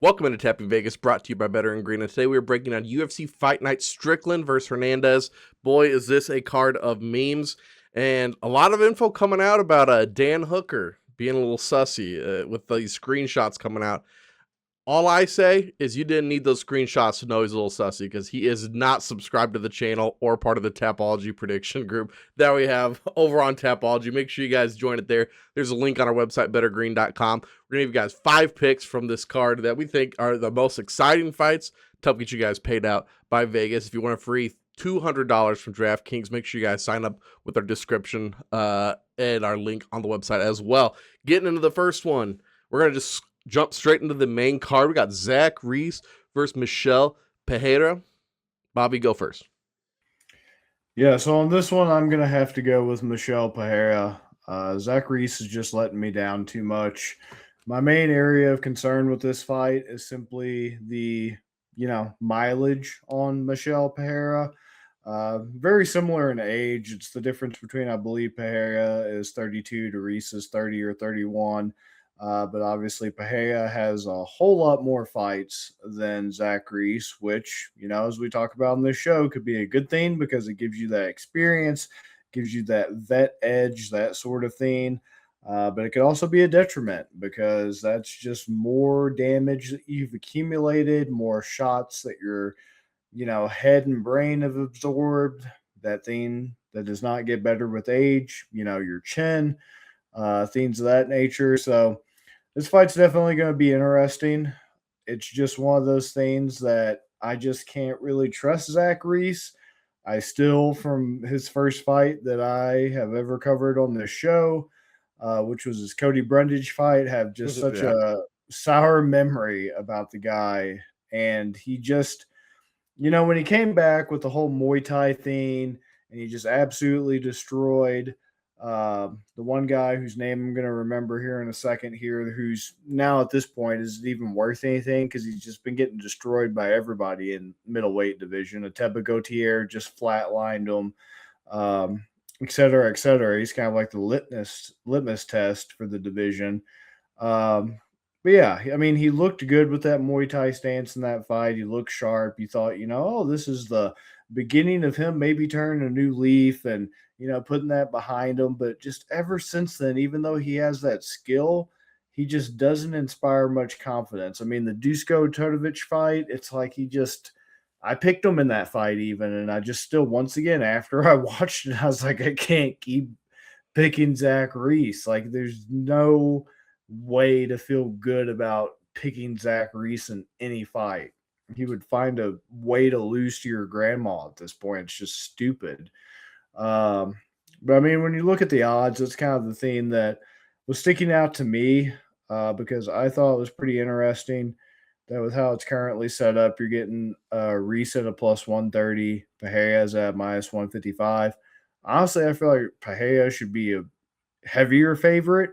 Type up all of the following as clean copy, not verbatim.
Welcome into Tapping Vegas, brought to you by Better and Green. And today we are breaking down UFC Fight Night, Strickland versus Hernandez. Boy, is this a card of memes and a lot of info coming out about Dan Hooker being a little sussy with these screenshots coming out. All I say is you didn't need those screenshots to know he's a little sussy because he is not subscribed to the channel or part of the Tapology prediction group that we have over on Tapology. Make sure you guys join it there. There's a link on our website, bettergreen.com. We're going to give you guys 5 picks from this card that we think are the most exciting fights to help get you guys paid out by Vegas. If you want a free $200 from DraftKings, make sure you guys sign up with our description and our link on the website as well. Getting into the first one, we're going to just jump straight into the main card. We got Zach Reese versus Michel Pereira. Bobby, go first. Yeah, so on this one, I'm going to have to go with Michel Pereira. Zach Reese is just letting me down too much. My main area of concern with this fight is simply the, mileage on Michel Pereira. Very similar in age. It's the difference between, I believe, Pereira is 32 to Reese is 30 or 31. But obviously, Pereira has a whole lot more fights than Zach Reese, which, as we talk about in this show, could be a good thing because it gives you that experience, gives you that vet edge, that sort of thing. But it could also be a detriment because that's just more damage that you've accumulated, more shots that your, head and brain have absorbed. That thing that does not get better with age, your chin, things of that nature. So, this fight's definitely going to be interesting. It's just one of those things that I just can't really trust Zach Reese. I still, from his first fight that I have ever covered on this show, which was his Cody Brundage fight, have just such a sour memory about the guy. And he just, when he came back with the whole Muay Thai thing and he just absolutely destroyed the one guy whose name I'm going to remember here in a second here, who's now at this point isn't even worth anything because he's just been getting destroyed by everybody in middleweight division. Ateba Gautier just flatlined him, et cetera, et cetera. He's kind of like the litmus test for the division. But yeah, I mean, he looked good with that Muay Thai stance in that fight. He looked sharp. You thought, this is the beginning of him maybe turning a new leaf and putting that behind him. But just ever since then, even though he has that skill, he just doesn't inspire much confidence. I mean, the Dusko Todovic fight, it's like I picked him in that fight even, and I just still, once again, after I watched it, I was like, I can't keep picking Zach Reese. Like, there's no way to feel good about picking Zach Reese in any fight. He would find a way to lose to your grandma at this point. It's just stupid. But I mean, when you look at the odds, it's kind of the thing that was sticking out to me because I thought it was pretty interesting that with how it's currently set up, you're getting Reese at a plus 130, Pereira's at minus 155. Honestly, I feel like Pereira should be a heavier favorite.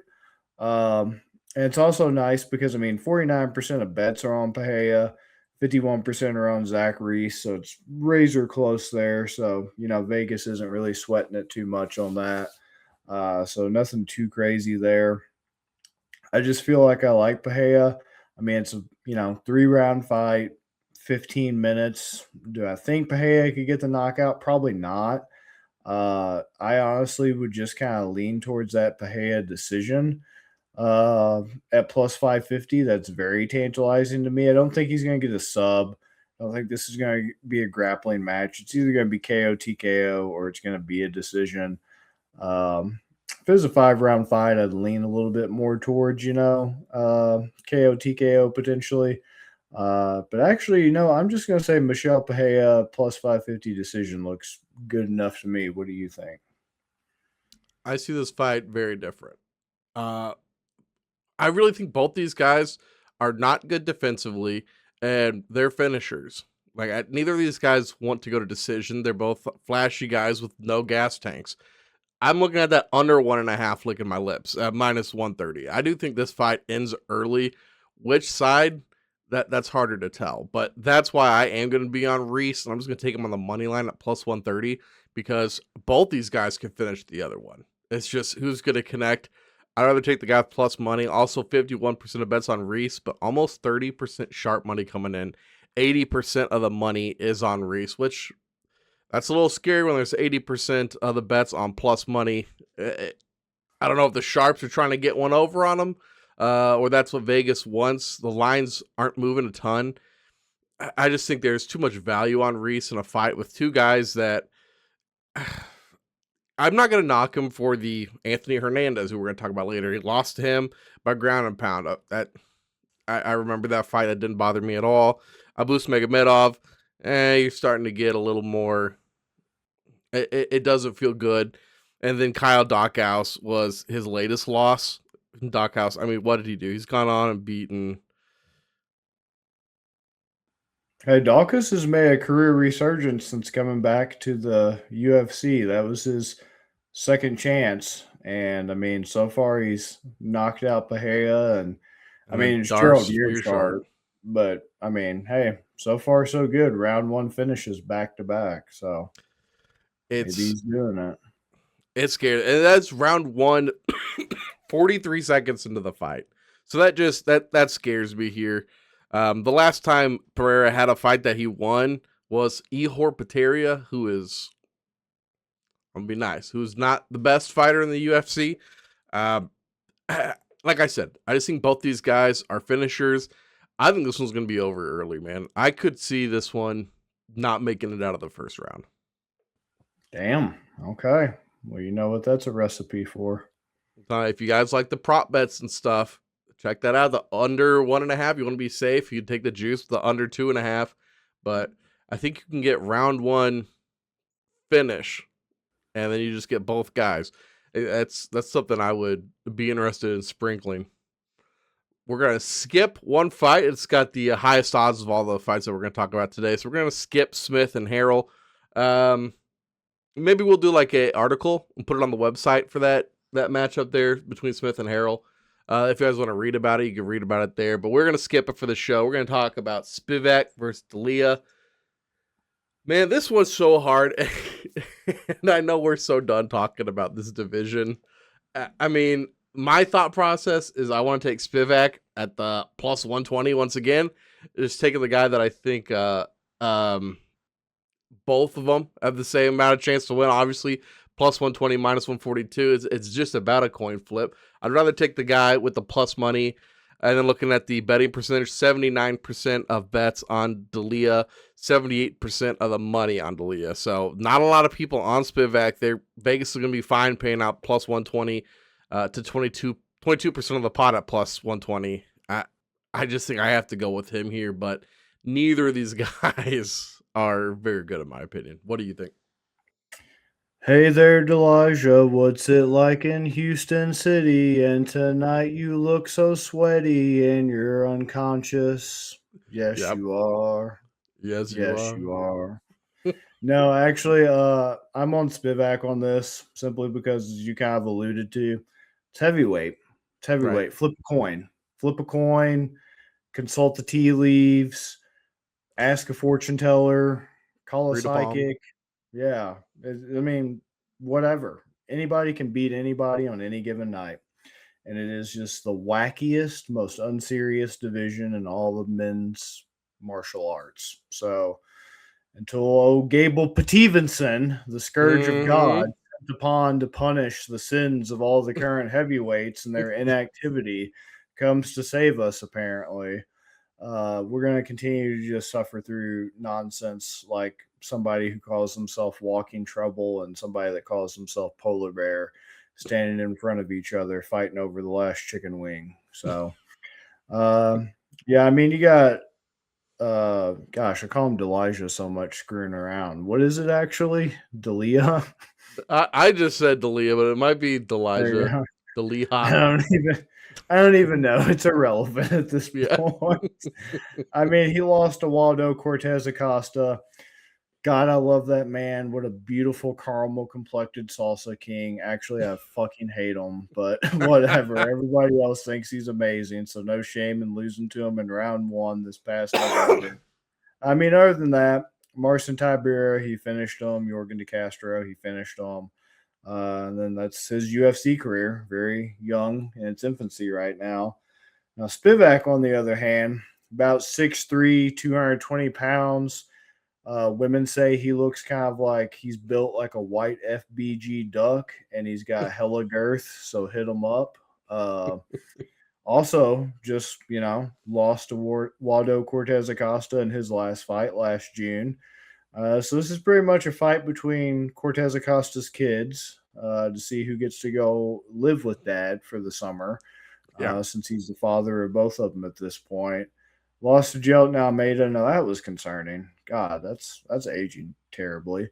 And it's also nice because, I mean, 49% of bets are on Pereira, 51% are on Zach Reese, so it's razor close there. So, Vegas isn't really sweating it too much on that. So nothing too crazy there. I just feel like I like Pereira. I mean, it's a, 3-round fight, 15 minutes. Do I think Pereira could get the knockout? Probably not. I honestly would just kind of lean towards that Pereira decision. At plus 550, that's very tantalizing to me. I don't think he's going to get a sub. I don't think this is going to be a grappling match. It's either going to be KO, TKO, or it's going to be a decision. If it was a 5-round fight, I'd lean a little bit more towards, KO, TKO potentially. But actually, I'm just going to say Michel Pereira plus 550 decision looks good enough to me. What do you think? I see this fight very different. I really think both these guys are not good defensively, and they're finishers. Like, neither of these guys want to go to decision. They're both flashy guys with no gas tanks. I'm looking at that under 1.5 licking my lips at minus 130. I do think this fight ends early. Which side? That's harder to tell. But that's why I am going to be on Reese, and I'm just going to take him on the money line at plus 130 because both these guys can finish the other one. It's just who's going to connect. I'd rather take the guy with plus money. Also, 51% of bets on Reese, but almost 30% sharp money coming in. 80% of the money is on Reese, which that's a little scary when there's 80% of the bets on plus money. I don't know if the sharps are trying to get one over on him, or that's what Vegas wants. The lines aren't moving a ton. I just think there's too much value on Reese in a fight with two guys that I'm not going to knock him for the Anthony Hernandez, who we're going to talk about later. He lost to him by ground and pound. I remember that fight. That didn't bother me at all. Abus Magomedov, you're starting to get a little more. It doesn't feel good. And then Kyle Dockhouse was his latest loss. Dockhouse, I mean, what did he do? He's gone on and beaten. Hey, Dawkins has made a career resurgence since coming back to the UFC. That was his second chance. And I mean, so far he's knocked out Pereira and I mean, it's Gerald Meerschaert. But I mean, hey, so far so good. Round one finishes back to back. So maybe he's doing it. It's scary. And that's round one, 43 seconds into the fight. So that scares me here. The last time Pereira had a fight that he won was Ihor Peteria, who is, I'm gonna be nice, who's not the best fighter in the UFC. Like I said, I just think both these guys are finishers. I think this one's gonna be over early, man. I could see this one not making it out of the first round. Damn. Okay. Well, you know what that's a recipe for. If you guys like the prop bets and stuff, check that out. The under 1.5, you want to be safe. You take the juice, the under 2.5. But I think you can get round one finish, and then you just get both guys. That's something I would be interested in sprinkling. We're going to skip one fight. It's got the highest odds of all the fights that we're going to talk about today. So we're going to skip Smith and Harrell. Maybe we'll do like an article and put it on the website for that matchup there between Smith and Harrell. If you guys want to read about it, you can read about it there. But we're going to skip it for the show. We're going to talk about Spivak versus D'Elia. Man, this was so hard. And I know we're so done talking about this division. I mean, my thought process is I want to take Spivak at the plus 120 once again. Just taking the guy that I think both of them have the same amount of chance to win. Obviously, plus 120, minus 142. It's just about a coin flip. I'd rather take the guy with the plus money. And then looking at the betting percentage, 79% of bets on D'Elia, 78% of the money on D'Elia. So not a lot of people on Spivak. Vegas is going to be fine paying out plus 120 to 22% of the pot at plus 120. I just think I have to go with him here, but neither of these guys are very good in my opinion. What do you think? Hey there, Delijah. What's it like in Houston City? And tonight you look so sweaty and you're unconscious. Yes, Yep. you are. Yes, you are. No, actually, I'm on Spivak on this simply because, as you kind of alluded to, it's heavyweight. It's heavyweight. Right. Flip a coin, consult the tea leaves, ask a fortune teller, call a psychic. Yeah. I mean, whatever. Anybody can beat anybody on any given night. And it is just the wackiest, most unserious division in all of men's martial arts. So until old Gable Pativenson, the scourge of God, sent upon to punish the sins of all the current heavyweights and their inactivity, comes to save us, apparently, we're going to continue to just suffer through nonsense like somebody who calls himself Walking Trouble and somebody that calls himself Polar Bear standing in front of each other fighting over the last chicken wing. So, yeah, I mean, you got, gosh, I call him Delijah so much screwing around. What is it actually? D'Elia? I just said D'Elia, but it might be Delijah. D'Elia. I don't even know. It's irrelevant at this point. I mean, he lost to Waldo Cortez Acosta. God, I love that man. What a beautiful caramel-complected salsa king. Actually, I fucking hate him, but whatever. Everybody else thinks he's amazing, so no shame in losing to him in round one this past November. I mean, other than that, Marcin Tybura, he finished him. Yorgan De Castro, he finished him. And then that's his UFC career, very young in its infancy right now. Now, Spivak, on the other hand, about 6'3", 220 pounds. Women say he looks kind of like he's built like a white FBG duck, and he's got hella girth, so hit him up. Uh, Also, just lost to Waldo Cortez Acosta in his last fight last June. So this is pretty much a fight between Cortez Acosta's kids to see who gets to go live with dad for the summer, Yeah. since he's the father of both of them at this point. Lost to Jelton Almeida. Now that was concerning. God, that's aging terribly.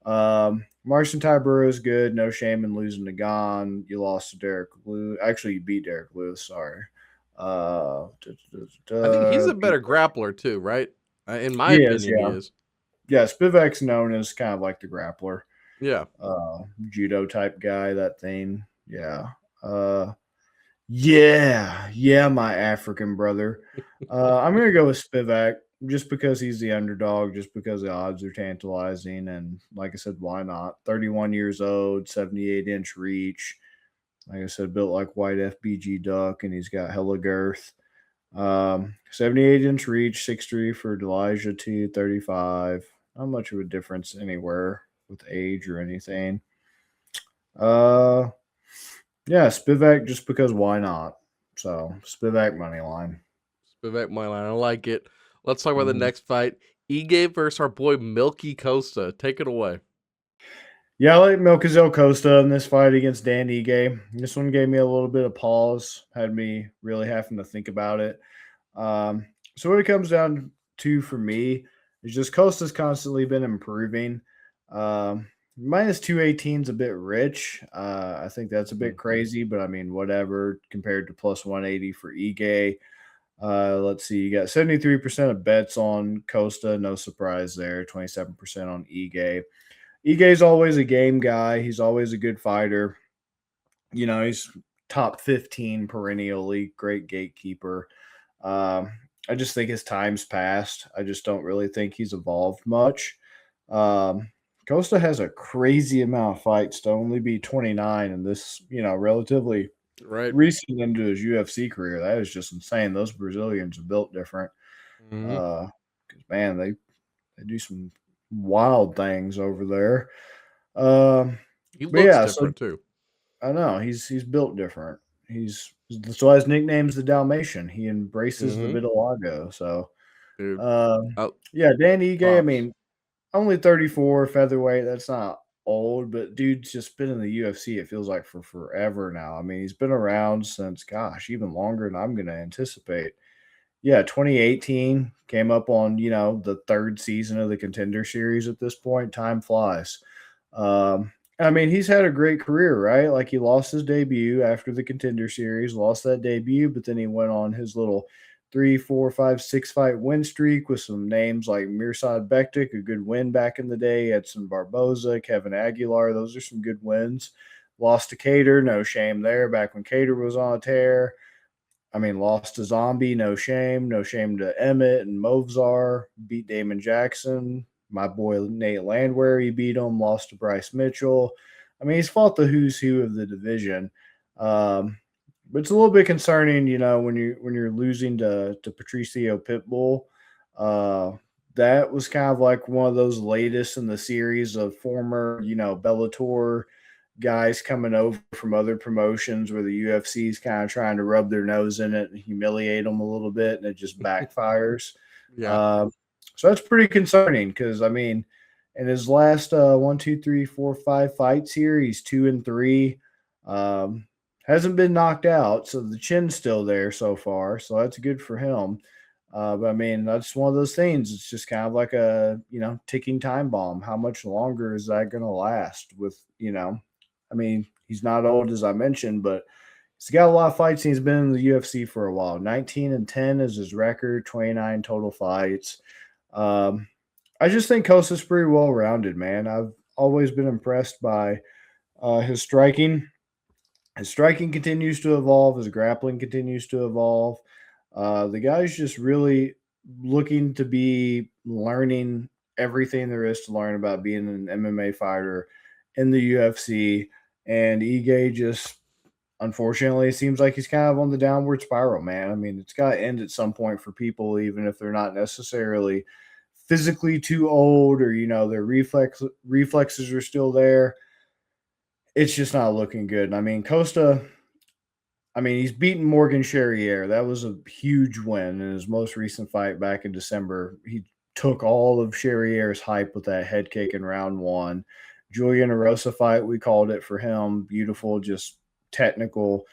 Marcin Tybura is good. No shame in losing to Gon. You lost to Derek Lewis. Actually, you beat Derek Lewis. Sorry. I think he's a Beat, better grappler too, right? In my he is, opinion, he yeah. is. Yeah, Spivak's known as kind of like the grappler, Yeah. judo type guy, that thing. Yeah. Yeah, my African brother. I'm gonna go with Spivak just because he's the underdog, just because the odds are tantalizing, and like I said, why not? 31 years old, 78-inch reach. Like I said, built like white FBG duck, and he's got hella girth. 78-inch reach, 6'3" for Elijah 235. Not much of a difference anywhere with age or anything. Uh, yeah, Spivak just because why not? So Spivak money line. Vivek Milan, I like it. Let's talk about the Mhm. next fight. Ige versus our boy Milky Costa. Take it away. Yeah, I like Melquizael Costa in this fight against Dan Ige. This one gave me a little bit of pause, had me really having to think about it. Um, so what it comes down to for me is just Costa's constantly been improving. Minus 218 is a bit rich. I think that's a bit crazy, but I mean, whatever compared to plus 180 for Ige. Let's see, you got 73% of bets on Costa. No surprise there. 27% on Ige. Ige's always a game guy. He's always a good fighter. He's top 15 perennially, great gatekeeper. Um, I just think his time's passed. I just don't really think he's evolved much. Um, Costa has a crazy amount of fights to only be 29 in this, relatively Right. recent into his UFC career. That is just insane. Those Brazilians are built different. Mm-hmm. Because man, they do some wild things over there. Um, He but looks yeah, so different too. I know he's built different. That's why his nickname's the Dalmatian. He embraces the Mm-hmm. vitiligo. So, Dude. um, Oh, yeah, Dan Ige. I props. mean, only 34 featherweight. That's not old, but dude's just been in the UFC. It feels like for forever now. I mean, he's been around since, gosh, even longer than I'm going to anticipate. Yeah, 2018 came up on the third season of the Contender Series. At this point, time flies. I mean, he's had a great career, right? Like he lost his debut after the Contender Series, lost that debut, but then he went on his little 3, 4, 5, 6 fight win streak with some names like Mirsad Bektik, a good win back in the day, Edson Barboza, Kevin Aguilar. Those are some good wins. Lost to Cater, no shame there. Back when Cater was on a tear. I mean, lost to Zombie, no shame. No shame to Emmett and Movzar. Beat Damon Jackson. My boy Nate Landwehr, he beat him. Lost to Bryce Mitchell. I mean, he's fought the who's who of the division. But it's a little bit concerning, when you're losing to Patricio Pitbull. Uh, that was kind of like one of those latest in the series of former, Bellator guys coming over from other promotions where the UFC is kind of trying to rub their nose in it and humiliate them a little bit, and it just backfires. Yeah. Um, so that's pretty concerning because I mean, in his last 1, 2, 3, 4, 5 fights here, he's 2-3. Um, hasn't been knocked out, so the chin's still there so far. So that's good for him. But I mean, that's one of those things. It's just kind of like a ticking time bomb. How much longer is that going to last? I mean, he's not old as I mentioned, but he's got a lot of fights. And he's been in the UFC for a while. 19-10 is his record. 29 total fights. Um, I just think Costa's pretty well rounded, man. I've always been impressed by his striking. His striking continues to evolve. His grappling continues to evolve. The guy's just really looking to be learning everything there is to learn about being an MMA fighter in the UFC, and Ige just unfortunately, it seems like he's kind of on the downward spiral, man. I mean, it's got to end at some point for people, even if they're not necessarily physically too old or their reflexes are still there. It's just not looking good. And I mean, Costa, I mean, he's beaten Morgan Charriere. That was a huge win in his most recent fight back in December. He took all of Charriere's hype with that head kick in round one. Julian Erosa fight, we called it for him. Beautiful, just technical.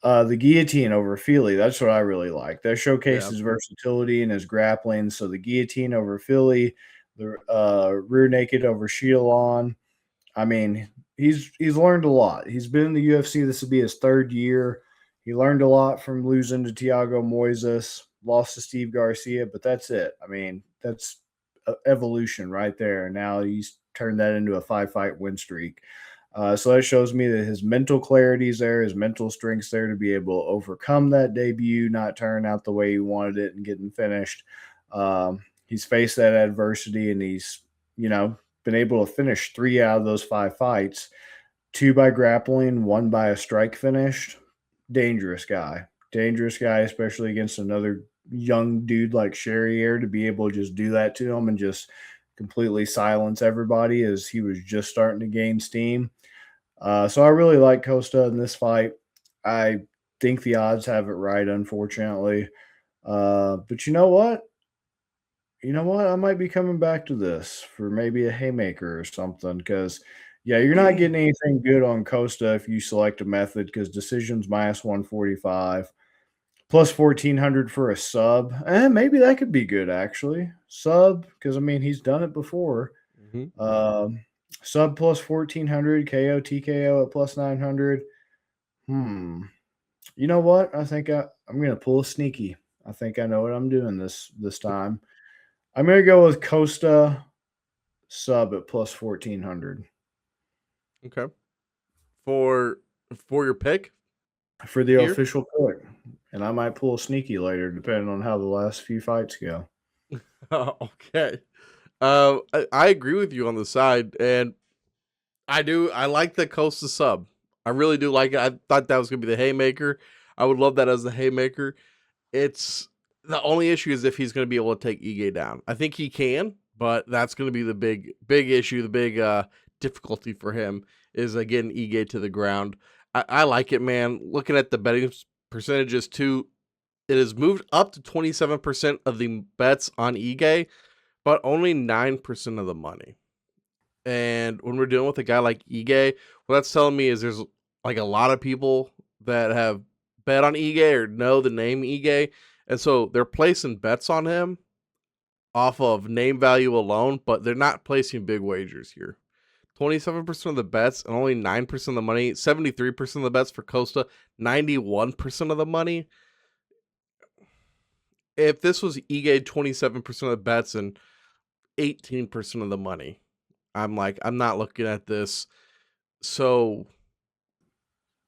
The guillotine over Feely, that's what I really like. That Yeah. showcases versatility in his grappling. So the guillotine over Feely, the rear naked over Sheilon. I mean, he's learned a lot. He's been in the UFC. This will be his third year. He learned a lot from losing to Thiago Moises, lost to Steve Garcia, but that's it. I mean, that's evolution right there. Now he's turned that into a 5-fight win streak. So that shows me that his mental clarity is there, his mental strength's there to be able to overcome that debut, not turn out the way he wanted it and getting finished. He's faced that adversity, and he's, been able to finish 3 out of those 5 fights, 2 by grappling, 1 by a strike finish. Dangerous guy, especially against another young dude like Charriere, to be able to just do that to him and just completely silence everybody as he was just starting to gain steam. So I really like Costa in this fight. I think the odds have it right, unfortunately. But you know what? I might be coming back to this for maybe a haymaker or something because, yeah, you're not getting anything good on Costa if you select a method because decisions minus 145, plus 1400 for a sub. Maybe that could be good, actually. Sub, because, I mean, he's done it before. Mhm. Sub plus 1400, KO, TKO at plus 900. You know what? I think I'm going to pull a sneaky. I think I know what I'm doing this time. I'm going to go with Costa sub at plus 1400 Okay. For your pick for the here. official pick. And I might pull a sneaky later, depending on how the last few fights go. Okay. I agree with you on the side, and I like the Costa sub. I really do like it. I thought that was gonna be the haymaker. I would love that as the haymaker. It's the only issue is if he's gonna be able to take Ige down. I think he can, but that's gonna be the big issue, the big difficulty for him is getting Ige to the ground. I like it, man. Looking at the betting percentages too, it has moved up to 27% of the bets on Ige, but only 9% of the money. And when we're dealing with a guy like Ige, what that's telling me is there's like a lot of people that have bet on Ige or know the name Ige, and so they're placing bets on him off of name value alone, but they're not placing big wagers here. 27% of the bets and only 9% of the money, 73% of the bets for Costa, 91% of the money. If this was Ige, 27% of the bets and 18% of the money, I'm not looking at this so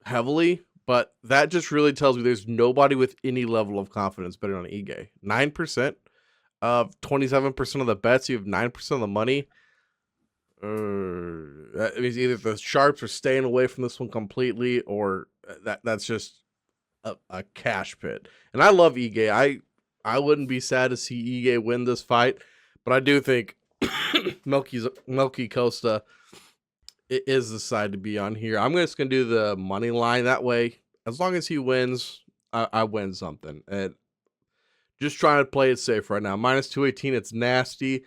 heavily, but that just really tells me there's nobody with any level of confidence betting on Ige. 9% of 27% of the bets, you have 9% of the money. That means either the sharps are staying away from this one completely, or that's just a cash pit. And I love Ige. I wouldn't be sad to see Ige win this fight, but I do think Melky Costa is the side to be on here. I'm just gonna do the money line that way. As long as he wins, I win something. And just trying to play it safe right now. Minus 218, it's nasty.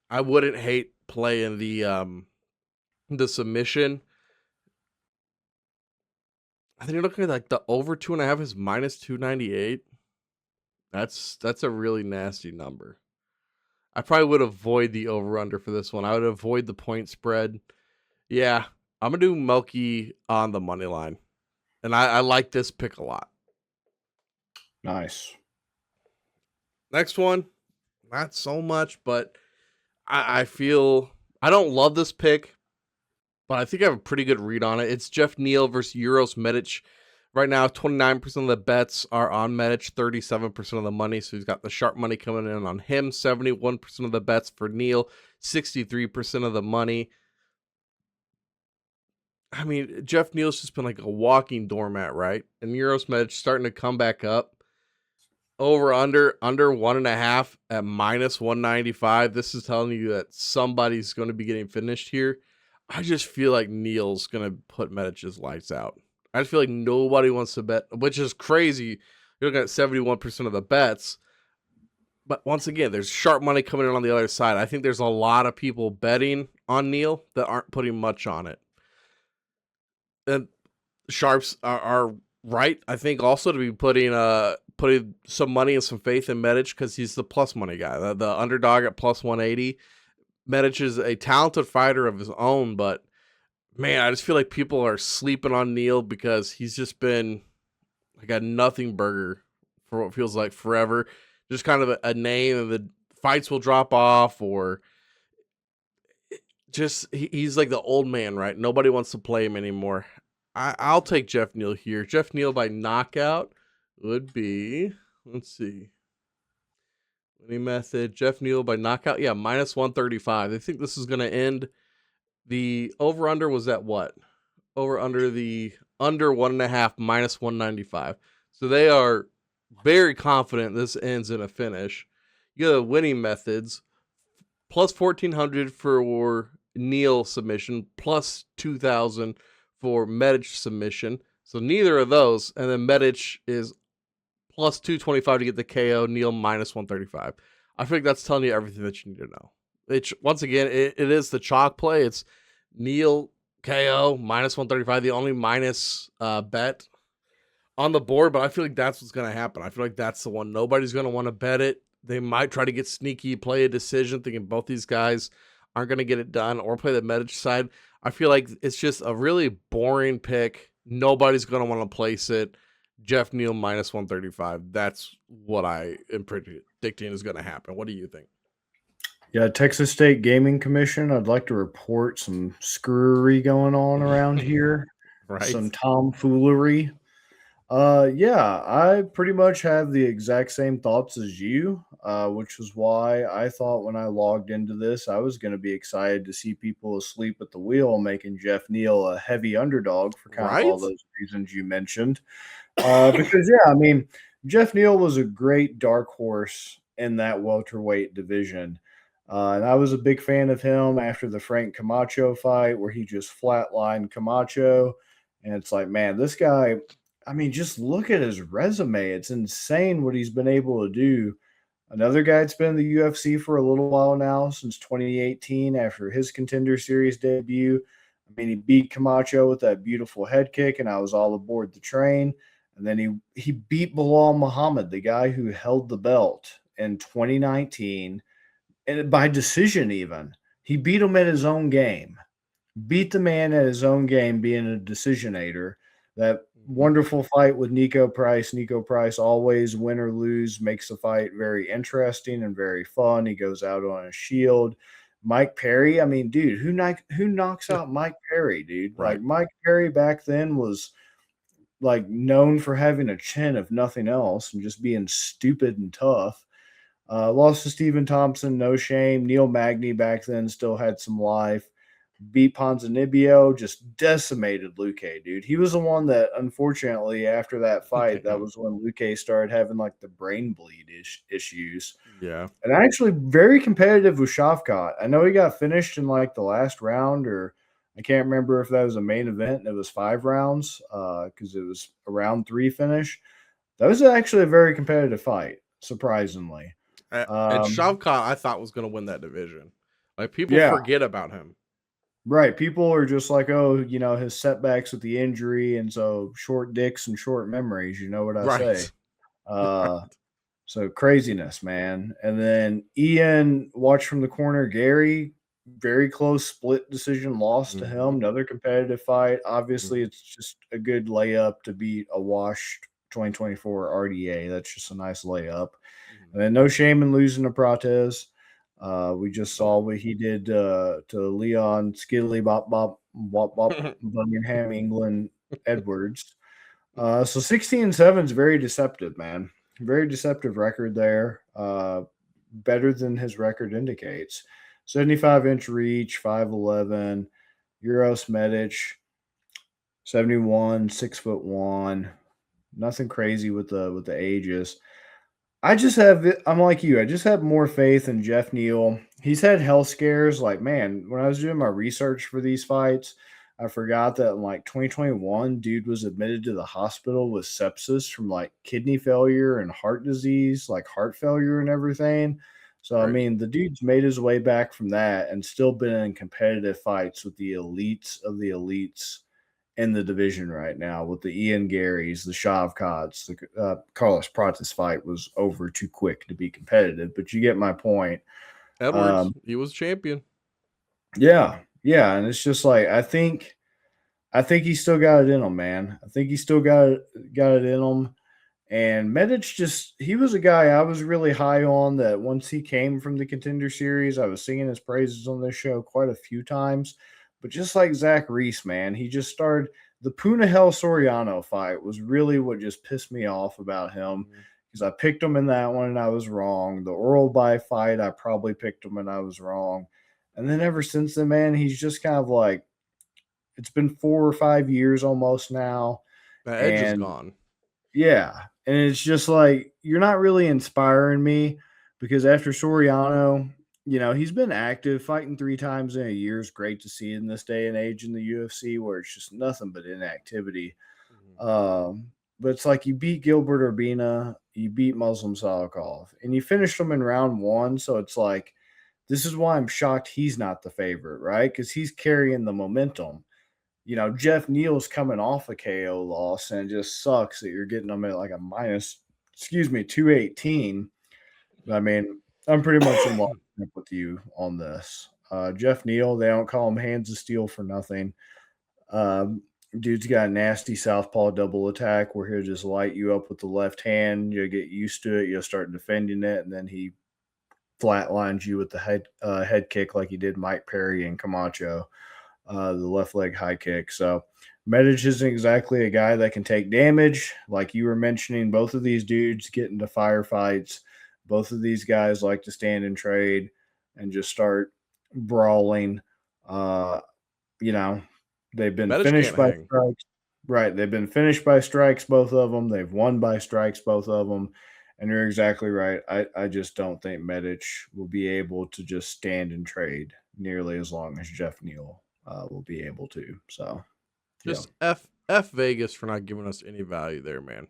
I wouldn't hate playing the submission. I think you're looking at like the over 2.5 is minus 298. That's a really nasty number. I probably would avoid the over under for this one. I would avoid the point spread. Yeah, I'm gonna do Melky on the money line, and I like this pick a lot. Nice. Next one, not so much, but I feel I don't love this pick, but I think I have a pretty good read on it. It's Jeff Neal versus Euros Medic. Right now, 29% of the bets are on Medic, 37% of the money. So he's got the sharp money coming in on him. 71% of the bets for Neal, 63% of the money. I mean, Jeff Neal's just been like a walking doormat, right? And Eurosmed starting to come back up. Over under 1.5 at -195. This is telling you that somebody's going to be getting finished here. I just feel like Neal's going to put Medic's lights out. I just feel like nobody wants to bet, which is crazy. You're looking at 71% of the bets. But once again, there's sharp money coming in on the other side. I think there's a lot of people betting on Neal that aren't putting much on it. And sharps are right. I think also to be putting some money and some faith in Medic because he's the plus money guy, the underdog at plus 180. Medic is a talented fighter of his own, but man, I just feel like people are sleeping on Neal because he's just been like a nothing burger for what feels like forever. Just kind of a name, and the fights will drop off, or just he's like the old man, right? Nobody wants to play him anymore. I'll take Jeff Neal here. Jeff Neal by knockout would be, let's see, winning method. Jeff Neal by knockout, yeah, -135. I think this is going to end. The over under was at what? Over under the under 1.5 -195. So they are very confident this ends in a finish. You got the winning methods plus 1,400 for Neal submission, plus 2,000 for Medic submission. So neither of those. And then Medic is plus 225 to get the KO, Neal -135. I think that's telling you everything that you need to know. It's once again, it is the chalk play. It's Neal KO -135, the only minus bet on the board, but I feel like that's what's going to happen. I feel like that's the one. Nobody's going to want to bet it. They might try to get sneaky, play a decision, thinking both these guys aren't going to get it done, or play the Medic side. I feel like it's just a really boring pick. Nobody's going to want to place it. Jeff Neal -135. That's what I am predicting is going to happen. What do you think? Yeah, Texas State Gaming Commission, I'd like to report some screwery going on around here. Right. Some tomfoolery. Yeah, I pretty much have the exact same thoughts as you, which was why I thought when I logged into this, I was going to be excited to see people asleep at the wheel, making Jeff Neal a heavy underdog for kind of all those reasons you mentioned. Because, yeah, I mean, Jeff Neal was a great dark horse in that welterweight division. And I was a big fan of him after the Frank Camacho fight where he just flatlined Camacho. And it's like, man, this guy, I mean, just look at his resume. It's insane what he's been able to do. Another guy that's been in the UFC for a little while now, since 2018, after his Contender Series debut. I mean, he beat Camacho with that beautiful head kick, and I was all aboard the train. And then he beat Bilal Muhammad, the guy who held the belt in 2019, and by decision even. He beat him at his own game. Beat the man at his own game, being a decisionator. That wonderful fight with Nico Price. Nico Price always win or lose, makes the fight very interesting and very fun. He goes out on a shield. Mike Perry, I mean, dude, who knocks out Mike Perry, dude? Right. Like Mike Perry back then was like known for having a chin, if nothing else, and just being stupid and tough. Lost to Stephen Thompson, no shame. Neil Magny back then still had some life. Beat Ponzinibbio, just decimated Luque, dude. He was the one that, unfortunately, after that fight, that was when Luque started having like the brain bleed issues. Yeah. And actually very competitive with Shavkat. I know he got finished in like the last round, or I can't remember if that was a main event and it was 5 rounds because it was a round 3 finish. That was actually a very competitive fight, surprisingly. And Shavkat, I thought, was going to win that division. Like, people forget about him. Right. People are just like, oh, you know, his setbacks with the injury, and so short dicks and short memories. You know what I say? So craziness, man. And then Ian, watch from the corner. Gary, very close split decision loss to him. Another competitive fight. Obviously, it's just a good layup to beat a washed 2024 RDA. That's just a nice layup. And then no shame in losing to Prates. We just saw what he did to Leon Skiddly Bop Bop Bop Bop Birmingham, England Edwards. So 16-7 is very deceptive, man. Very deceptive record there. Better than his record indicates. 75-inch reach, 5'11", Euros Medic. 71, 6'1". Nothing crazy with the ages. I'm like you. I just have more faith in Jeff Neal. He's had health scares. Like, man, when I was doing my research for these fights, I forgot that in like 2021, dude was admitted to the hospital with sepsis from like kidney failure and heart disease, like heart failure and everything. So, I Crazy. mean, the dude's made his way back from that and still been in competitive fights with the elites of the elites in the division right now with the Ian Garys, the Shavkats. The Carlos Prates fight was over too quick to be competitive, but you get my point. Edwards, Um, he was champion. yeah, yeah, and it's just like I think he still got it in him, man. I think he still got it in him. And Medic he was a guy I was really high on that once he came from the Contender Series, I was singing his praises on this show quite a few times. But just like Zach Reese, man, he just started the Punahel Soriano fight was really what just pissed me off about him Mhm. because I picked him in that one and I was wrong. The Oral By fight, I probably picked him and I was wrong. And then ever since then, man, he's just kind of like it's been 4 or 5 years almost now. That edge is And gone. yeah, and it's just like you're not really inspiring me because after Soriano, he's been active, fighting 3 times in a year is great to see in this day and age in the UFC where it's just nothing but inactivity. Mhm. But it's like you beat Gilbert Urbina, you beat Muslim Salikov, and you finished him in round one. So it's like this is why I'm shocked he's not the favorite, right? Because he's carrying the momentum. Jeff Neal's coming off a KO loss, and it just sucks that you're getting them at like a minus, 218. But I mean, I'm pretty much in lockstep with you on this. Jeff Neal, they don't call him hands of steel for nothing. Um, Dude's got a nasty southpaw double attack where he'll just light you up with the left hand. You'll get used to it. You'll start defending it, and then he flatlines you with the head kick like he did Mike Perry and Camacho, the left leg high kick. So Medic isn't exactly a guy that can take damage. Like you were mentioning, both of these dudes get into firefights. Both of these guys like to stand and trade and just start brawling. Uh, you know, they've been Medic finished can't by hang. strikes. Right. They've been finished by strikes, both of them. They've won by strikes, both of them. And you're exactly right. I just don't think Medic will be able to just stand and trade nearly as long as Jeff Neal will be able to. So, yeah. Just F Vegas for not giving us any value there, man.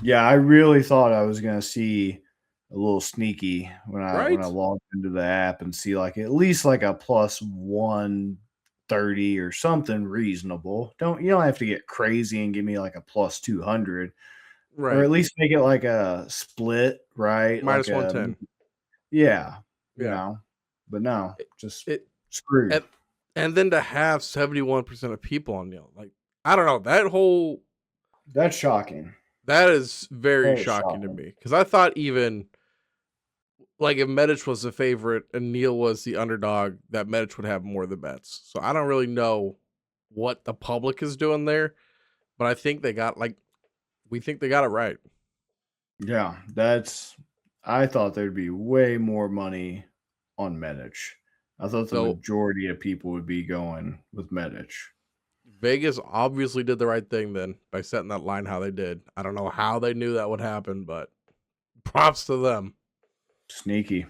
Yeah, I really thought I was going to see a little sneaky when I Right? logged into the app and see like at least like a plus 130 or something reasonable. You don't have to get crazy and give me like a plus 200 or Right. at least make it like a split, right? Like Minus a 110. yeah, Yeah. But no, It, just it screwed. and then to have 71% of people on Neil, like I don't know, That's shocking. that is very That is shocking to shocking. me because I thought even like if Medic was the favorite and Neil was the underdog, that Medic would have more of the bets. So I don't really know what the public is doing there, but I think we think they got it right. Yeah, I thought there'd be way more money on Medic. I thought the So majority of people would be going with Medic. Vegas obviously did the right thing then by setting that line how they did. I don't know how they knew that would happen, but props to them. Sneaky.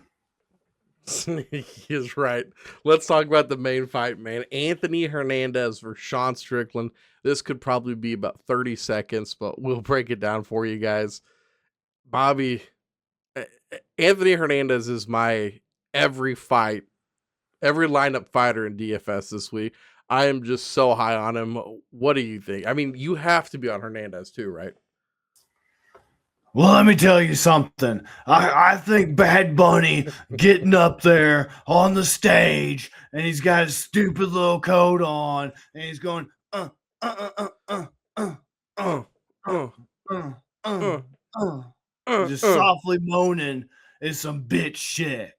Sneaky is right. Let's talk about the main fight, man. Anthony Hernandez versus Sean Strickland. This could probably be about 30 seconds, but we'll break it down for you guys. Bobby, Anthony Hernandez is my every fight, every lineup fighter in DFS this week. I am just so high on him. What do you think? I mean, you have to be on Hernandez too, right? Well, let me tell you something. I think Bad Bunny getting up there on the stage and he's got his stupid little coat on and he's going uh, uh, uh, uh, uh, Uh, uh, uh, uh, uh, uh, uh, uh, just uh. softly moaning is some bitch shit.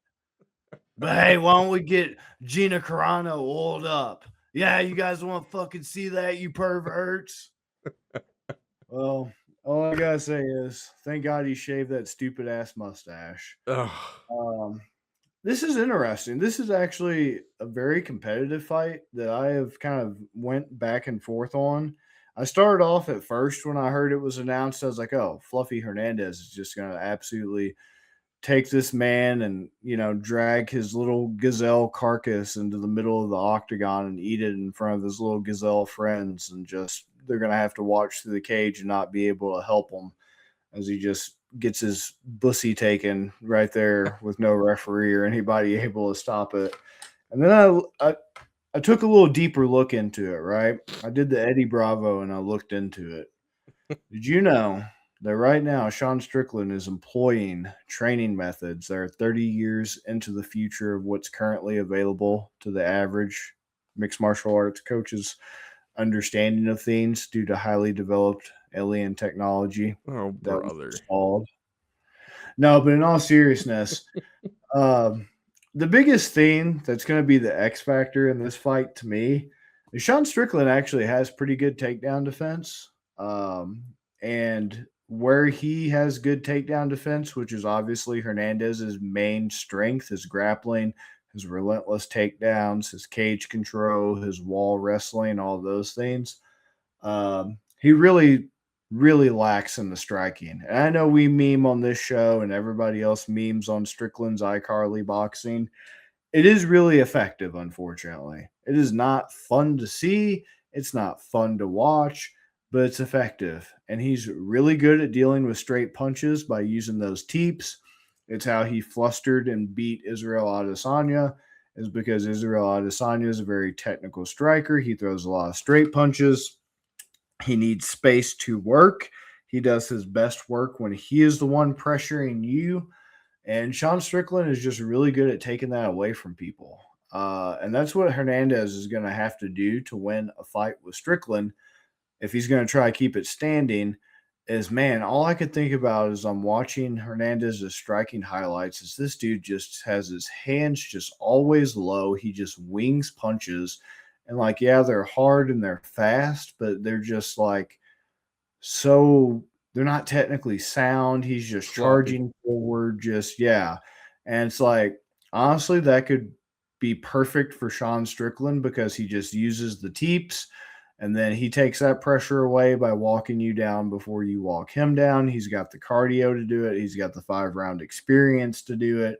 But hey, why don't we get Gina Carano oiled up? Yeah, you guys want to fucking see that, you perverts? Well, all I gotta say is, thank God he shaved that stupid ass mustache. Ugh. Um, This is interesting. This is actually a very competitive fight that I have kind of went back and forth on. I started off at first when I heard it was announced. I was like, "Oh, Fluffy Hernandez is just going to absolutely take this man and drag his little gazelle carcass into the middle of the octagon and eat it in front of his little gazelle friends, and just they're going to have to watch through the cage and not be able to help him as he just gets his bussy taken right there with no referee or anybody able to stop it." And then I took a little deeper look into it, right? I did the Eddie Bravo and I looked into it. Did you know that right now Sean Strickland is employing training methods that are 30 years into the future of what's currently available to the average mixed martial arts coach's understanding of things due to highly developed alien technology Oh, that was brother. installed? No, but in all seriousness, um, the biggest thing that's going to be the X factor in this fight to me is Sean Strickland actually has pretty good takedown defense. And where he has good takedown defense, which is obviously Hernandez's main strength, his grappling, his relentless takedowns, his cage control, his wall wrestling, all those things. He really lacks in the striking. And I know we meme on this show and everybody else memes on Strickland's iCarly boxing. It is really effective, unfortunately. It is not fun to see. It's not fun to watch, but it's effective. And he's really good at dealing with straight punches by using those teeps. It's how he flustered and beat Israel Adesanya, is because Israel Adesanya is a very technical striker. He throws a lot of straight punches. He needs space to work. He does his best work when he is the one pressuring you. And Sean Strickland is just really good at taking that away from people. And that's what Hernandez is going to have to do to win a fight with Strickland. If he's going to try to keep it standing, is man, all I could think about is I'm watching Hernandez's striking highlights is this dude just has his hands just always low. He just wings punches. And like, yeah, they're hard and they're fast, but they're just like so they're not technically sound. He's just Sloppy. charging forward, just yeah. And it's like honestly, that could be perfect for Sean Strickland because he just uses the teeps and then he takes that pressure away by walking you down before you walk him down. He's got the cardio to do it. He's got the 5-round experience to do it.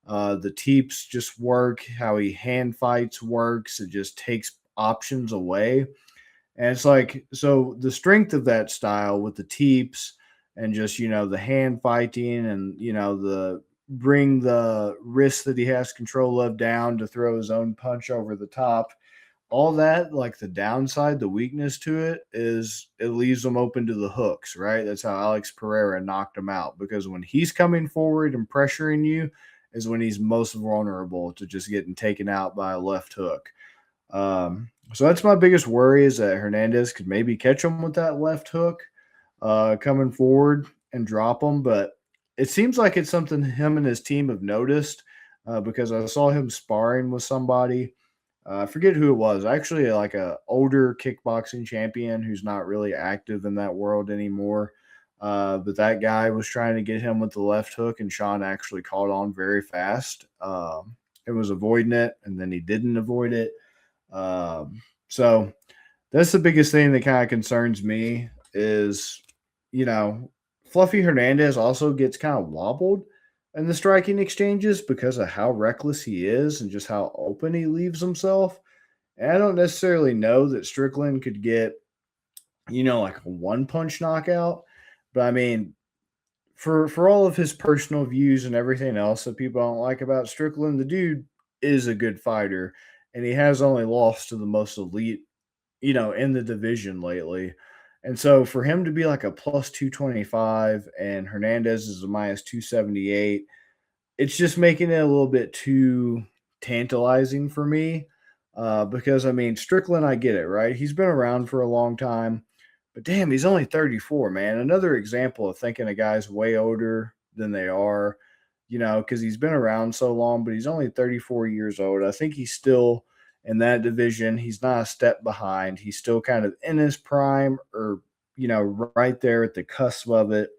The teeps just work. How he hand fights works. It just takes options away. And it's like, so the strength of that style with the teeps and just, the hand fighting and, the bring the wrist that he has control of down to throw his own punch over the top. All that, like the downside, the weakness to it is it leaves him open to the hooks, right? That's how Alex Pereira knocked him out because when he's coming forward and pressuring you is when he's most vulnerable to just getting taken out by a left hook. So that's my biggest worry is that Hernandez could maybe catch him with that left hook coming forward and drop him. But it seems like it's something him and his team have noticed because I saw him sparring with somebody. I forget who it was. Actually, like a older kickboxing champion who's not really active in that world anymore. But that guy was trying to get him with the left hook, and Sean actually caught on very fast. It was avoiding it, and then he didn't avoid it. So that's the biggest thing that kind of concerns me is, Fluffy Hernandez also gets kind of wobbled in the striking exchanges because of how reckless he is and just how open he leaves himself. And I don't necessarily know that Strickland could get, like a one punch knockout, but I mean, for all of his personal views and everything else that people don't like about Strickland, the dude is a good fighter, and he has only lost to the most elite, in the division lately. And so for him to be like a plus 225 and Hernandez is a minus 278, it's just making it a little bit too tantalizing for me. Because I mean, Strickland, I get it, right? He's been around for a long time, but damn, he's only 34, man. Another example of thinking a guy's way older than they are, because he's been around so long, but he's only 34 years old. I think he's still in that division. He's not a step behind. He's still kind of in his prime or, right there at the cusp of it.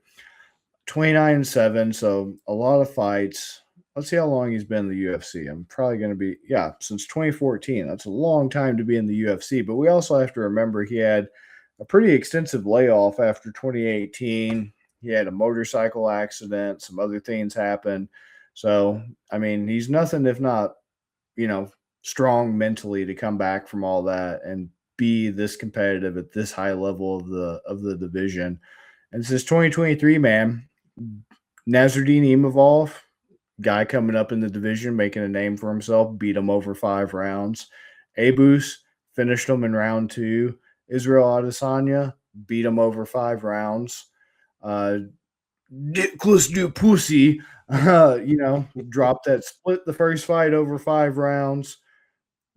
29-7, so a lot of fights. let's see how long he's been in the UFC. I'm probably going to be, yeah, since 2014. That's a long time to be in the UFC. But we also have to remember he had a pretty extensive layoff after 2018. He had a motorcycle accident, some other things happened. So, I mean, he's nothing if not, you know, strong mentally to come back from all that and be this competitive at this high level of the division. And since 2023, man, Nasruddin Imavov, guy coming up in the division, making a name for himself, beat him over 5 rounds. Abus finished him in round 2. Israel Adesanya beat him over 5 rounds. Uh, Nicholas Dupussy, dropped that split the first fight over 5 rounds.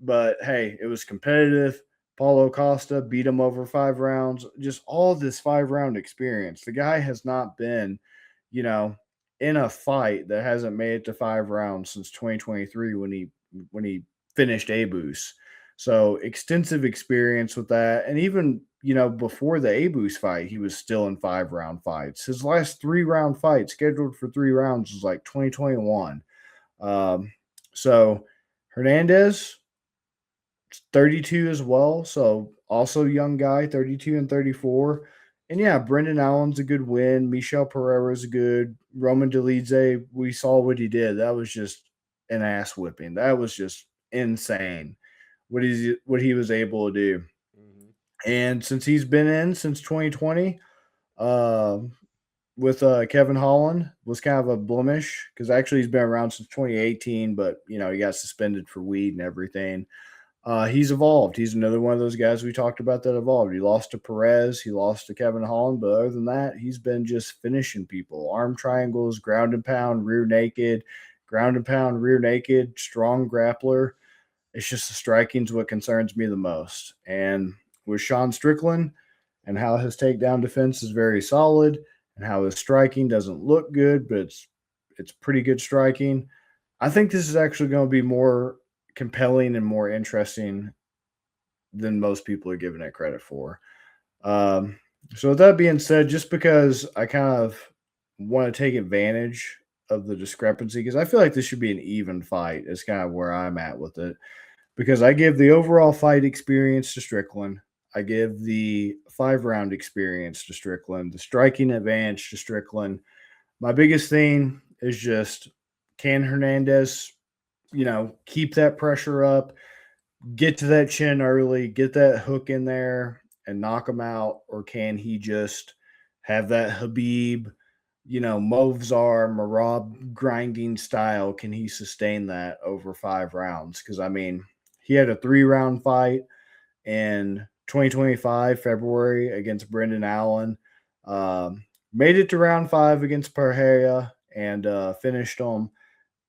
But hey, it was competitive. Paulo Costa beat him over 5 rounds. Just all this 5 round experience. The guy has not been, you know, in a fight that hasn't made it to 5 rounds since 2023 when he finished Abus. So extensive experience with that. And even, before the Abus fight, he was still in 5 round fights. His last 3 round fight scheduled for 3 rounds was like 2021. So Hernandez, 32 as well. So also young guy, 32 and 34. And yeah, Brendan Allen's a good win. Michel Pereira's good. Roman Dolidze, we saw what he did. That was just an ass whipping. That was just insane what he was able to do. Mhm. And since he's been in since 2020, uh, with Kevin Holland was kind of a blemish because actually he's been around since 2018, but he got suspended for weed and everything. He's evolved. He's another one of those guys we talked about that evolved. He lost to Perez, he lost to Kevin Holland, but other than that, he's been just finishing people. Arm triangles, ground and pound, rear naked, ground and pound, rear naked, strong grappler. It's just the striking's what concerns me the most. And with Sean Strickland and how his takedown defense is very solid and how his striking doesn't look good, but it's pretty good striking. I think this is actually going to be more compelling and more interesting than most people are giving it credit for. Um, so with that being said, just because I kind of want to take advantage of the discrepancy, because I feel like this should be an even fight, is kind of where I'm at with it. Because I give the overall fight experience to Strickland. I give the 5 round experience to Strickland, the striking advantage to Strickland. My biggest thing is just, can Hernandez, keep that pressure up, get to that chin early, get that hook in there and knock him out? Or can he just have that Habib, Movzar, Marab grinding style? Can he sustain that over 5 rounds? Because, I mean, he had a 3 round fight in 2025, February, against Brendan Allen. Made it to round 5 against Pereira and finished him.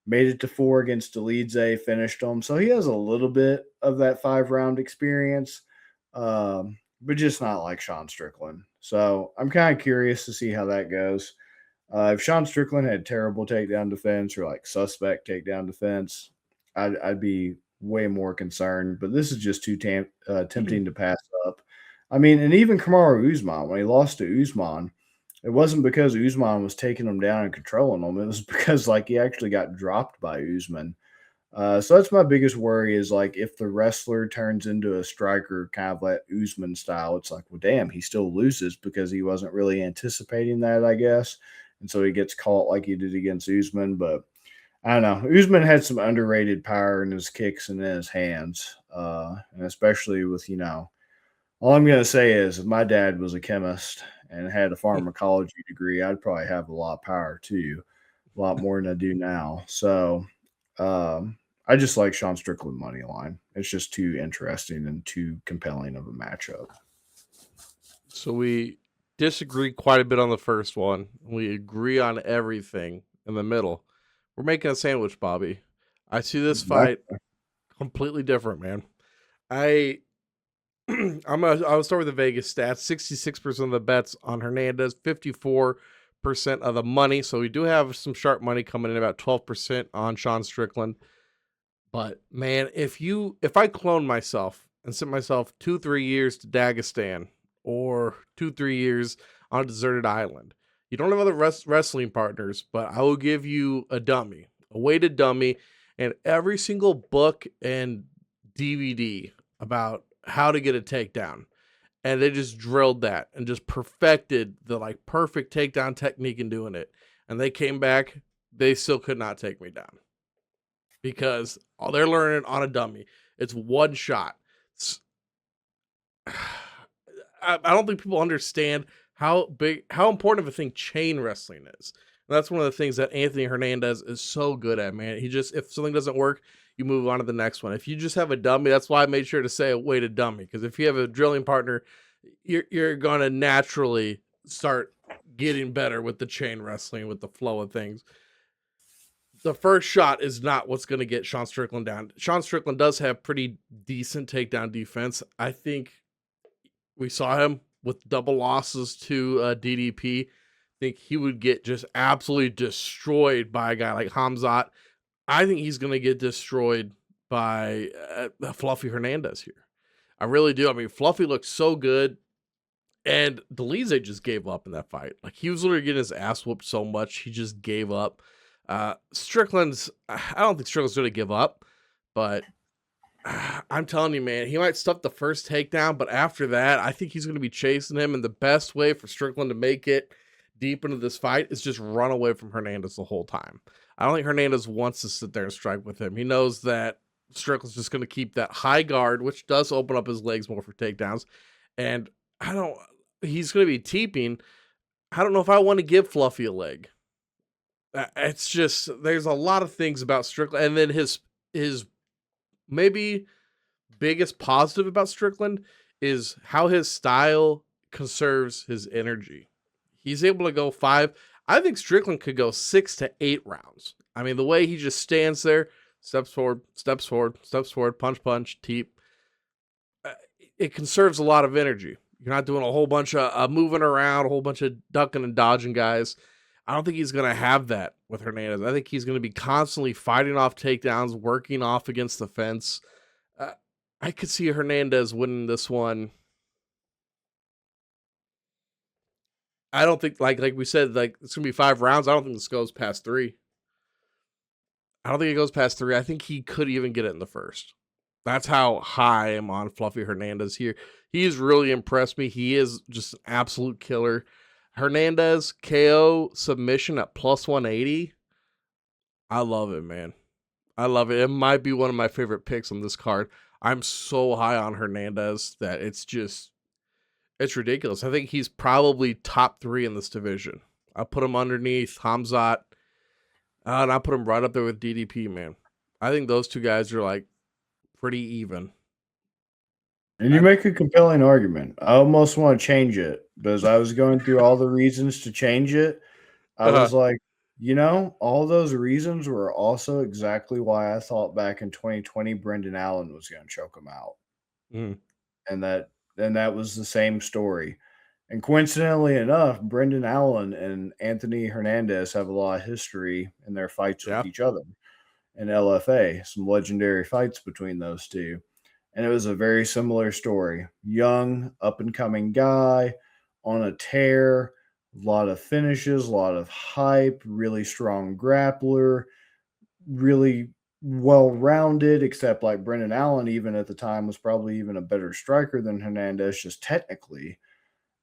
Made it to 4 against Dolidze, finished him. So he has a little bit of that 5 round experience, but just not like Sean Strickland. So I'm kind of curious to see how that goes. If Sean Strickland had terrible takedown defense or like suspect takedown defense, I'd be way more concerned. But this is just too tempting to pass up. I mean, and even Kamaru Usman, when he lost to Usman, it wasn't because Usman was taking him down and controlling him. It was because he actually got dropped by Usman. So that's my biggest worry is if the wrestler turns into a striker, kind of like Usman style, it's like, well, damn, he still loses because he wasn't really anticipating that, I guess. And so he gets caught like he did against Usman. But I don't know. Usman had some underrated power in his kicks and in his hands. And especially with, all I'm going to say is if my dad was a chemist and had a pharmacology degree, I'd probably have a lot of power too, a lot more than I do now. So I just like Sean Strickland money line. It's just too interesting and too compelling of a matchup. So we disagree quite a bit on the first one. We agree on everything in the middle. We're making a sandwich, Bobby. I see this fight completely different, man. I'll start with the Vegas stats. 66% of the bets on Hernandez, 54% of the money. So we do have some sharp money coming in, about 12% on Sean Strickland. But man, if I clone myself and sent myself 2-3 years to Dagestan or 2-3 years on a deserted island, you don't have other wrestling partners, but I will give you a dummy. a weighted dummy, and every single book and DVD about how to get a takedown. And they just drilled that and just perfected the like perfect takedown technique in doing it. And they came back, they still could not take me down because all they're learning on a dummy. It's one shot. I don't think people understand how important of a thing chain wrestling is. And that's one of the things that Anthony Hernandez is so good at, man. He just, if something doesn't work, you move on to the next one. If you just have a dummy, that's why I made sure to say a weighted dummy. Because if you have a drilling partner, you're going to naturally start getting better with the chain wrestling, with the flow of things. The first shot is not what's going to get Sean Strickland down. Sean Strickland does have pretty decent takedown defense. I think we saw him with double losses to DDP. I think he would get just absolutely destroyed by a guy like Hamzat. I think he's going to get destroyed by Fluffy Hernandez here. I really do. I mean, Fluffy looked so good, and Viddyoze just gave up in that fight. Like, he was literally getting his ass whooped so much, he just gave up. I don't think Strickland's going to give up, but I'm telling you, man, he might stuff the first takedown, but after that, I think he's going to be chasing him, and the best way for Strickland to make it deep into this fight is just run away from Hernandez the whole time. I don't think Hernandez wants to sit there and strike with him. He knows that Strickland's just going to keep that high guard, which does open up his legs more for takedowns, and he's going to be teeping. I don't know if I want to give Fluffy a leg. It's just, there's a lot of things about Strickland, and then his maybe biggest positive about Strickland is how his style conserves his energy. He's able to go 5. I think Strickland could go 6 to 8 rounds. I mean, the way he just stands there, steps forward, punch, teep. It conserves a lot of energy. You're not doing a whole bunch of moving around, a whole bunch of ducking and dodging guys. I don't think he's going to have that with Hernandez. I think he's going to be constantly fighting off takedowns, working off against the fence. I could see Hernandez winning this one. I don't think, like we said, like it's going to be 5 rounds. I don't think this goes past 3. I don't think it goes past 3. I think he could even get it in the first. That's how high I am on Fluffy Hernandez here. He's really impressed me. He is just an absolute killer. Hernandez KO submission at plus 180. I love it, man. I love it. It might be one of my favorite picks on this card. I'm so high on Hernandez that it's ridiculous. I think he's probably top 3 in this division. I'll put him underneath Hamzat, and I'll put him right up there with DDP, man. I think those two guys are like pretty even. And you make a compelling argument. I almost want to change it because I was going through all the reasons to change it. I was like, all those reasons were also exactly why I thought back in 2020 Brendan Allen was going to choke him out. And that was the same story. And coincidentally enough, Brendan Allen and Anthony Hernandez have a lot of history in their fights with each other in LFA, some legendary fights between those two. And it was a very similar story. Young, up-and-coming guy on a tear, a lot of finishes, a lot of hype, really strong grappler, really well-rounded, except like Brendan Allen, even at the time, was probably even a better striker than Hernandez, just technically.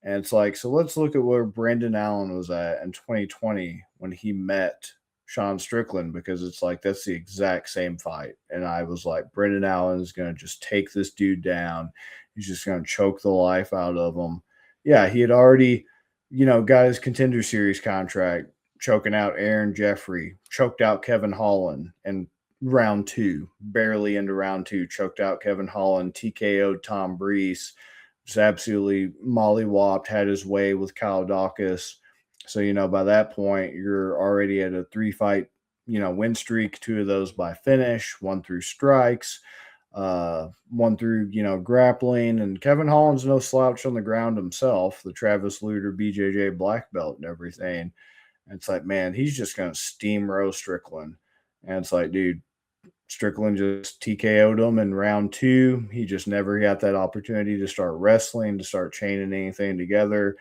And it's like, so let's look at where Brendan Allen was at in 2020 when he met Sean Strickland, because it's like that's the exact same fight. And I was like, Brendan Allen is going to just take this dude down. He's just going to choke the life out of him. Yeah, he had already, got his Contender Series contract, choking out Aaron Jeffrey, choked out Kevin Holland in round 2, barely into round 2, choked out Kevin Holland, TKO'd Tom Breese, just absolutely mollywopped, had his way with Kyle Dawkins. So, by that point, you're already at a 3-fight, win streak, 2 of those by finish, 1 through strikes, 1 through, grappling. And Kevin Holland's no slouch on the ground himself, the Travis Luter BJJ black belt and everything. And it's like, man, he's just going to steamroll Strickland. And it's like, dude, Strickland just TKO'd him in round 2. He just never got that opportunity to start wrestling, to start chaining anything together.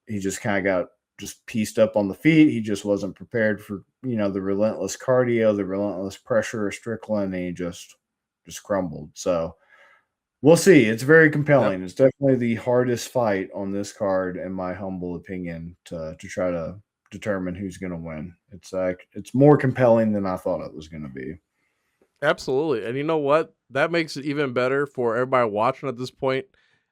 He just kind of got just pieced up on the feet. He just wasn't prepared for the relentless cardio, the relentless pressure of Strickland, and he just crumbled. So we'll see. It's very compelling. Yep. It's definitely the hardest fight on this card, in my humble opinion, to try to determine who's going to win. It's more compelling than I thought it was going to be. Absolutely. And you know what? That makes it even better for everybody watching at this point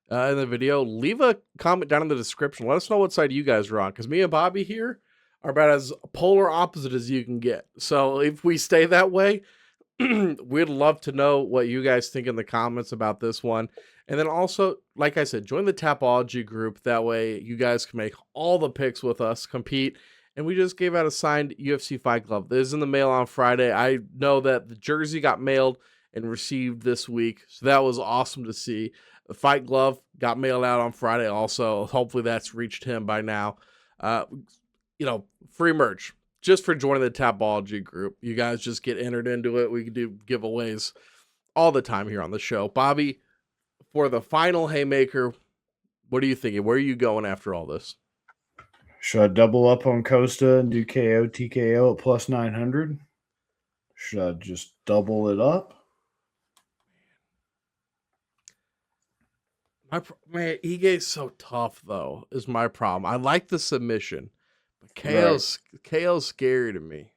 in the video. Leave a comment down in the description. Let us know what side you guys are on, because me and Bobby here are about as polar opposite as you can get. So if we stay that way, we'd love to know what you guys think in the comments about this one. And then also, like I said, join the Tapology group. That way you guys can make all the picks with us, compete. And we just gave out a signed UFC Fight Glove. This is in the mail on Friday. I know that the jersey got mailed and received this week, so that was awesome to see. The Fight Glove got mailed out on Friday also. Hopefully that's reached him by now. Free merch just for joining the Tapology group. You guys just get entered into it. We can do giveaways all the time here on the show. Bobby, for the final haymaker, what are you thinking? Where are you going after all this? Should I double up on Costa and do KO TKO at plus 900? Should I just double it up? Man, Ige's so tough though. Is my problem. I like the submission, but KO's scary to me.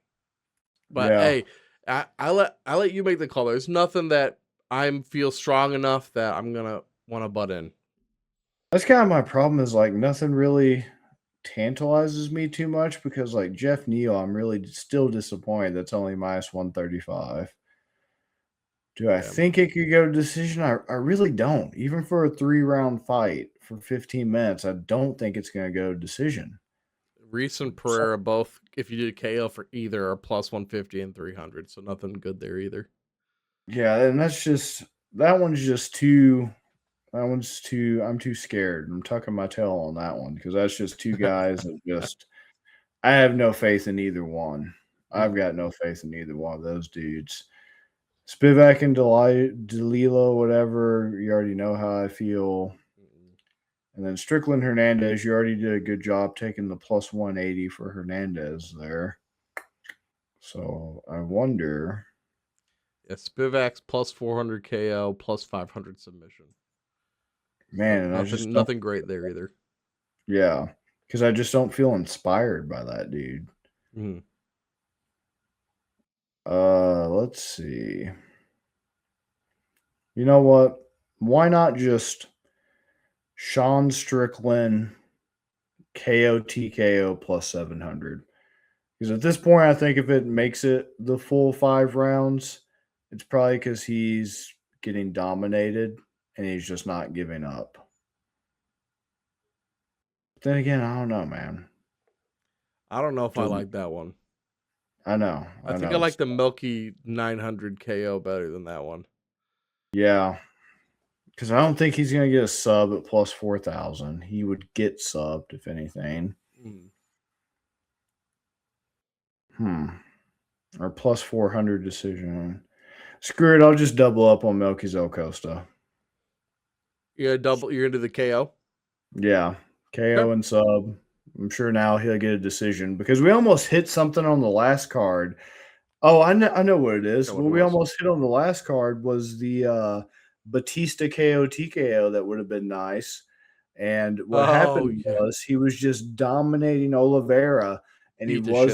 But hey, I let you make the call. There's nothing that I feel strong enough that I'm gonna want to butt in. That's kind of my problem. Is like nothing really tantalizes me too much, because like Jeff Neal, I'm really still disappointed that's only minus 135. Do I think it could go to decision? I really don't. Even for a 3-round fight for 15 minutes, I don't think it's going to go to decision. Reese and Pereira both, if you did KO for either, are plus 150 and 300, so nothing good there either. Yeah, and that one's just too. I'm too scared. I'm tucking my tail on that one, because that's just two guys that I have no faith in either one. I've got no faith in either one of those dudes. Spivak and Dalilo, whatever, you already know how I feel. And then Strickland Hernandez, you already did a good job taking the plus 180 for Hernandez there. So I wonder. Yeah, Spivak's plus 400 KO, plus 500 submission. Man, nothing great there either. Yeah, because I just don't feel inspired by that dude. Mm-hmm. Let's see. You know what? Why not just Sean Strickland KO TKO plus 700? Because at this point, I think if it makes it the full 5 rounds, it's probably because he's getting dominated and he's just not giving up. But then again, I don't know, man. I don't know if I like that one. I know. I think I like the Melky 900 KO better than that one. Yeah. Because I don't think he's going to get a sub at plus 4,000. He would get subbed, if anything. Or plus 400 decision. Screw it. I'll just double up on Melquizael Costa. You're going to do the KO? Yeah. KO and sub. I'm sure now he'll get a decision, because we almost hit something on the last card. Oh, I know what it is. What we almost hit on the last card was the Batista KO TKO. That would have been nice. And what happened was he was just dominating Oliveira, and he was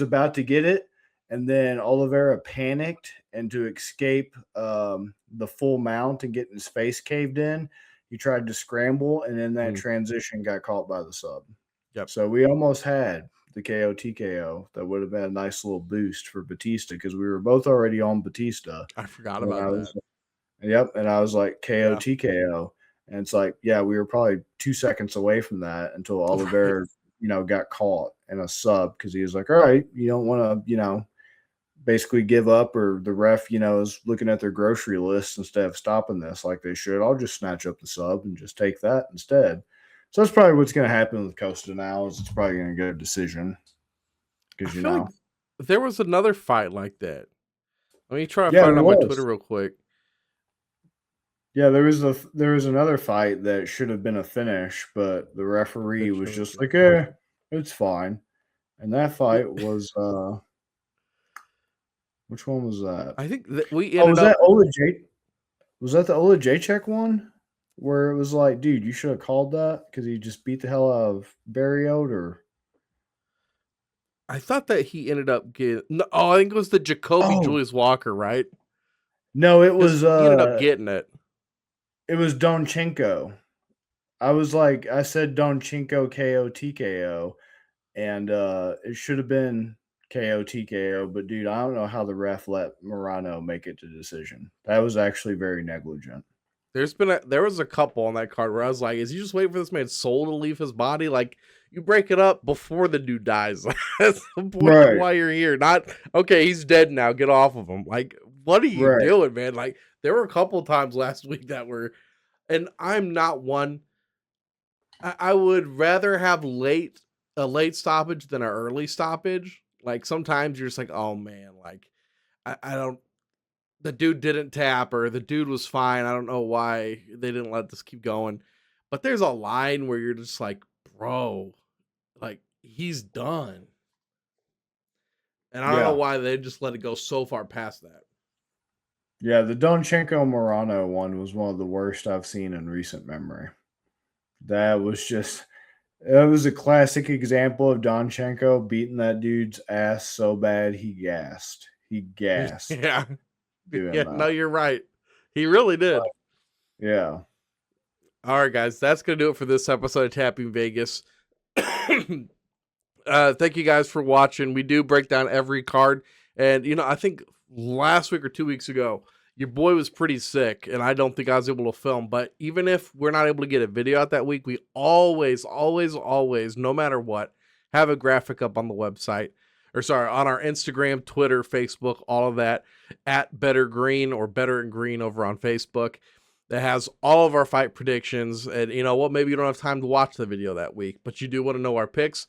about to get it, and then Oliveira panicked, and to escape the full mount and getting his face caved in, he tried to scramble, and in that transition got caught by the sub. Yep. So we almost had the KO TKO. That would have been a nice little boost for Batista, because we were both already on Batista. I forgot about that. Yep, and I was like KO TKO, and it's like, yeah, we were probably 2 seconds away from that until Oliveira, got caught in a sub, because he was like, all right, you don't want to, basically give up, or the ref, is looking at their grocery list instead of stopping this like they should. I'll just snatch up the sub and just take that instead. So that's probably what's going to happen with Costa now, is it's probably going to go to decision. Because, like there was another fight like that. Let me try to find it on my Twitter real quick. Yeah, there was another fight that should have been a finish, but the referee was just like, it's fine. And that fight was which one was that? I think that we Oh, ended was up. that Ola J? Was that the Ola Jacek one? Where it was like, dude, you should have called that because he just beat the hell out of Barriot, or I thought that he ended up getting. No, oh, I think it was the Jacoby oh Julius Walker, right? no, Because he ended up getting it. it was Donchenko. I said Donchenko KO TKO, and it should have been KO TKO, but dude, I don't know how the ref let Morano make it to decision. That was actually very negligent. There was a couple on that card where I was like, is he just waiting for this man's soul to leave his body? Like, you break it up before the dude dies. That's the point of Right. why you're here. Not, okay, he's dead now, get off of him. Like, what are you Right. doing, man? Like, there were a couple times last week that were, and I'm not one. I would rather have a late stoppage than an early stoppage. Like, sometimes you're just like, oh man, like, I don't, the dude didn't tap, or the dude was fine. I don't know why they didn't let this keep going. But there's a line where you're just like, bro, like, he's done. And I don't know Yeah. why they just let it go so far past that. Yeah, the Donchenko Morano one was one of the worst I've seen in recent memory. That was just it was a classic example of Donchenko beating that dude's ass so bad he gassed. He gasped Yeah. doing Yeah, that. no, you're right. He really did. Yeah. All right, guys, that's going to do it for this episode of Tapping Vegas. Thank you guys for watching. We do break down every card. And, I think last week or 2 weeks ago, your boy was pretty sick, and I don't think I was able to film. But even if we're not able to get a video out that week, we always, always, always, no matter what, have a graphic up on the website. Or sorry, on our Instagram, Twitter, Facebook, all of that, at Better Green or Better and Green over on Facebook. That has all of our fight predictions. And you know what? Maybe you don't have time to watch the video that week, but you do want to know our picks.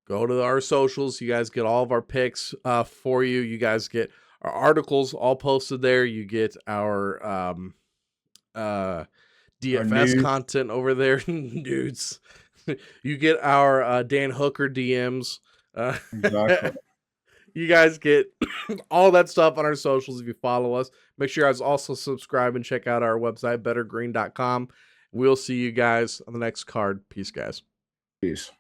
Go to our socials. You guys get all of our picks for you. You guys get our articles all posted there. You get our DFS content over there, dudes. You get our Dan Hooker DMs. Exactly. You guys get all that stuff on our socials if you follow us. Make sure you guys also subscribe and check out our website, bettergreen.com. We'll see you guys on the next card. Peace, guys. Peace.